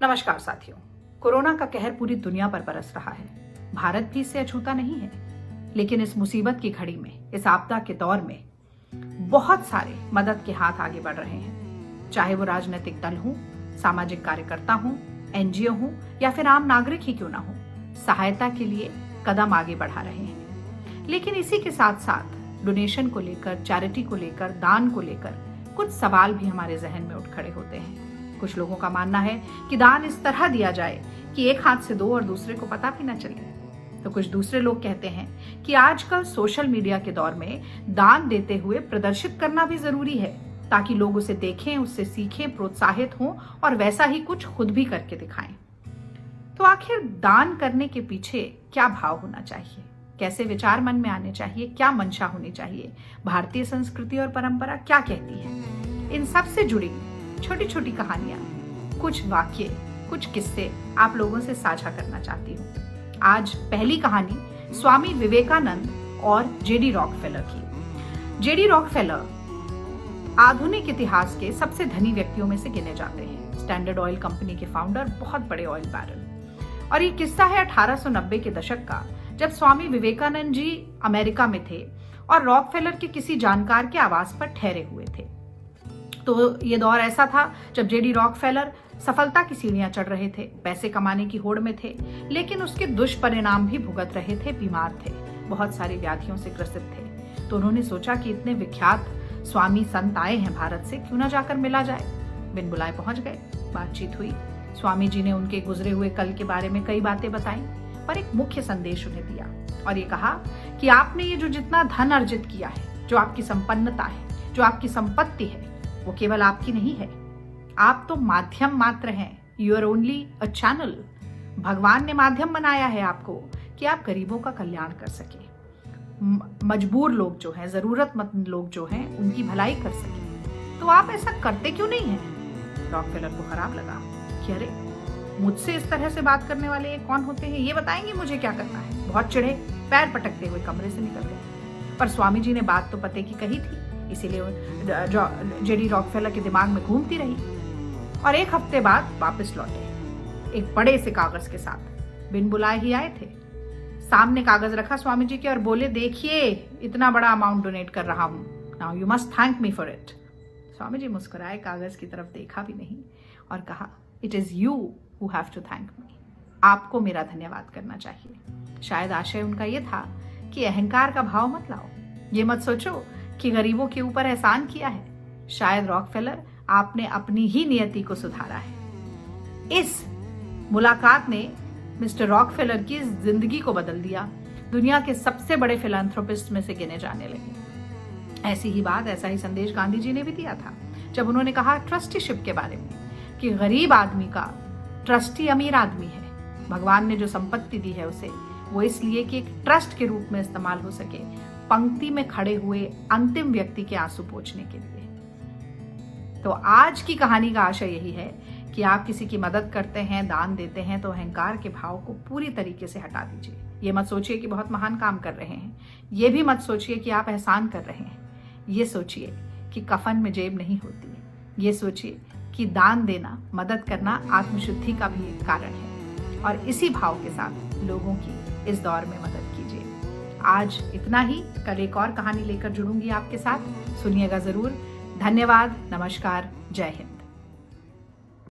नमस्कार साथियों। कोरोना का कहर पूरी दुनिया पर बरस रहा है। भारत भी इससे अछूता नहीं है। लेकिन इस मुसीबत की घड़ी में, इस आपदा के दौर में बहुत सारे मदद के हाथ आगे बढ़ रहे हैं। चाहे वो राजनीतिक दल हो, सामाजिक कार्यकर्ता हो, एनजीओ हो या फिर आम नागरिक ही क्यों ना हो, सहायता के लिए कदम आगे बढ़ा रहे हैं। लेकिन इसी के साथ साथ डोनेशन को लेकर, चैरिटी को लेकर, दान को लेकर कुछ सवाल भी हमारे जहन में उठ खड़े होते हैं। कुछ लोगों का मानना है कि दान इस तरह दिया जाए कि एक हाथ से दो और दूसरे को पता भी न चले। तो कुछ दूसरे लोग कहते हैं कि आजकल सोशल मीडिया के दौर में दान देते हुए प्रदर्शित करना भी जरूरी है, ताकि लोग उसे देखें, उससे सीखें, प्रोत्साहित हों और वैसा ही कुछ खुद भी करके दिखाएं। तो आखिर दान करने के पीछे क्या भाव होना चाहिए, कैसे विचार मन में आने चाहिए, क्या मंशा होनी चाहिए, भारतीय संस्कृति और परंपरा क्या कहती है, इन सब से जुड़ी छोटी छोटी कहानियां, कुछ वाक्य, कुछ किस्से आप लोगों से साझा करना चाहती हूँ। आज पहली कहानी स्वामी विवेकानंद और जेडी रॉकफेलर की। जेडी रॉकफेलर आधुनिक इतिहास के सबसे धनी व्यक्तियों में से गिने जाते हैं। स्टैंडर्ड ऑयल कंपनी के फाउंडर, बहुत बड़े ऑयल बैरन। और ये किस्सा है 1890 के दशक का, जब स्वामी विवेकानंद जी अमेरिका में थे और रॉकफेलर के किसी जानकार के आवास पर ठहरे हुए थे। तो ये दौर ऐसा था जब जेडी रॉकफेलर सफलता की सीढ़ियां चढ़ रहे थे, पैसे कमाने की होड़ में थे, लेकिन उसके दुष्परिणाम भी भुगत रहे थे, बीमार थे, बहुत सारी व्याधियों से ग्रसित थे। तो उन्होंने सोचा कि इतने विख्यात स्वामी संत आए हैं भारत से, क्यों ना जाकर मिला जाए। बिन बुलाए पहुंच गए, बातचीत हुई। स्वामी जी ने उनके गुजरे हुए कल के बारे में कई बातें बताई, पर एक मुख्य संदेश उन्हें दिया और ये कहा कि आपने ये जो जितना धन अर्जित किया है, जो आपकी संपन्नता है, जो आपकी संपत्ति है, वो केवल आपकी नहीं है। आप तो माध्यम मात्र हैं। You are only a channel. भगवान ने माध्यम बनाया है आपको कि आप गरीबों का कल्याण कर सके, मजबूर लोग जो हैं, जरूरतमंद लोग जो हैं, उनकी भलाई कर सके। तो आप ऐसा करते क्यों नहीं हैं? रॉकफेलर को खराब लगा कि अरे, मुझसे इस तरह से बात करने वाले ये कौन होते हैं, ये बताएंगे मुझे क्या करना है। बहुत चिढ़े, पैर पटकते हुए कमरे से निकल गए। पर स्वामी जी ने बात तो पते की कही थी, इसीलिए जेडी रॉकफेलर के दिमाग में घूमती रही और एक हफ्ते बाद वापस लौटे, एक बड़े से कागज के साथ। बिन बुलाए ही आए थे। सामने कागज रखा स्वामी जी के और बोले, देखिए, इतना बड़ा अमाउंट डोनेट कर रहा हूं, now you must thank me for it. Swami ji मुस्कुराए, कागज की तरफ देखा भी नहीं और कहा, it is you who have to thank me. आपको मेरा धन्यवाद करना चाहिए। शायद आशय उनका यह था कि अहंकार का भाव मत लाओ, ये मत सोचो कि गरीबों के ऊपर एहसान किया है। शायद रॉकफेलर, आपने अपनी ही नियति को सुधारा है। इस मुलाकात ने मिस्टर रॉकफेलर की जिंदगी को बदल दिया। दुनिया के सबसे बड़े फिलैंथ्रोपिस्ट में से गिने जाने लगे। ऐसी ही बात, ऐसा ही संदेश गांधी जी ने भी दिया था, जब उन्होंने कहा ट्रस्टीशिप के बारे में कि गरीब आदमी का ट्रस्टी अमीर आदमी है। भगवान ने जो संपत्ति दी है उसे, वो इसलिए कि एक ट्रस्ट के रूप में इस्तेमाल हो सके, पंक्ति में खड़े हुए अंतिम व्यक्ति के आंसू पोंछने के लिए। तो आज की कहानी का आशय यही है कि आप किसी की मदद करते हैं, दान देते हैं, तो अहंकार के भाव को पूरी तरीके से हटा दीजिए। ये मत सोचिए कि बहुत महान काम कर रहे हैं, ये भी मत सोचिए कि आप एहसान कर रहे हैं। ये सोचिए कि कफन में जेब नहीं होती। ये सोचिए कि दान देना, मदद करना आत्मशुद्धि का भी एक कारण है। और इसी भाव के साथ लोगों की इस दौर में मदद कीजिए। आज इतना ही। कल एक और कहानी लेकर जुड़ूंगी आपके साथ, सुनिएगा जरूर। धन्यवाद, नमस्कार, जय हिंद।